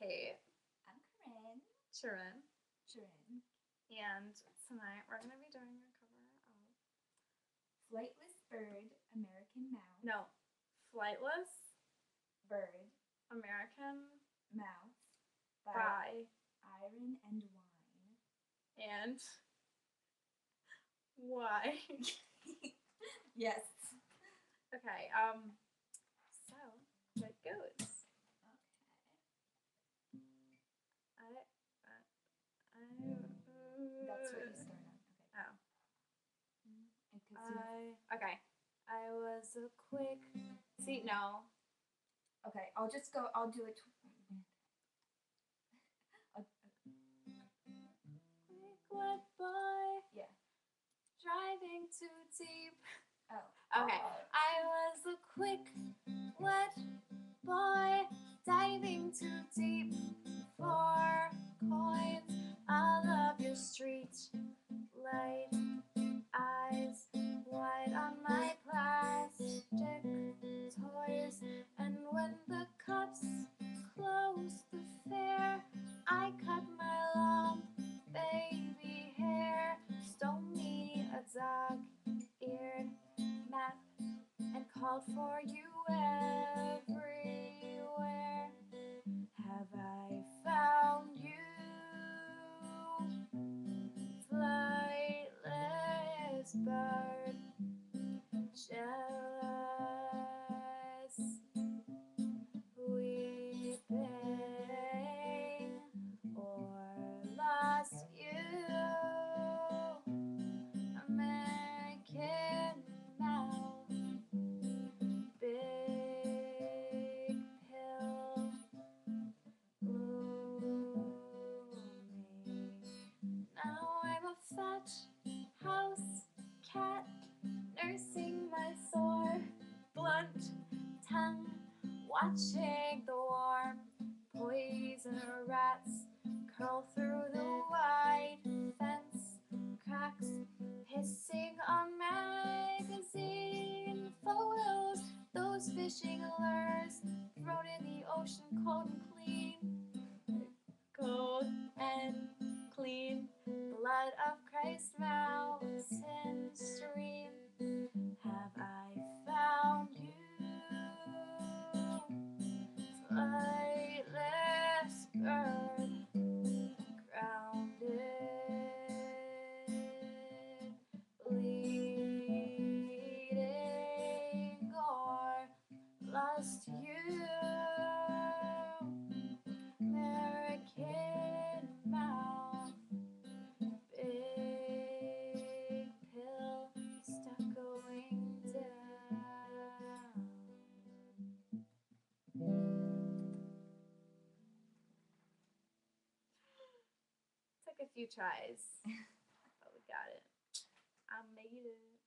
Kate. I'm Corinne. Corinne. Corinne. And tonight we're going to be doing a cover of Flightless Bird, American Mouse. No, Flightless Bird, American Mouse by Iron and Wine. and why? Yes. Okay, so it goes. That's what you start on. Okay. Oh. Okay. I was a quick. See, no. Okay, I'll just go. I'll do it. Quick wet boy. Yeah. Driving too deep. Oh. Okay. I was a quick wet boy diving too deep for coins. I love your street light eyes wide on my plastic toys, and when the cops closed the fair, I cut my long baby hair, stole me a dog-eared map, and called for you everywhere. Have I found you, flightless bird, jealous, weeping, or lost you, American mouth, big pill, blooming. Now I'm a fat house cat, nursing my sore, blunt tongue, watching the warm poison rats curl through the wide fence cracks, hissing on magazine photos, those fishing lures thrown in the ocean, cold and clean, cold and clean, blood of Christ mountain stream. Have I found you, flightless bird, grounded, bleeding, or lost you, American mouth, big pill, stuck going down. Took a few tries, but we got it. I made it.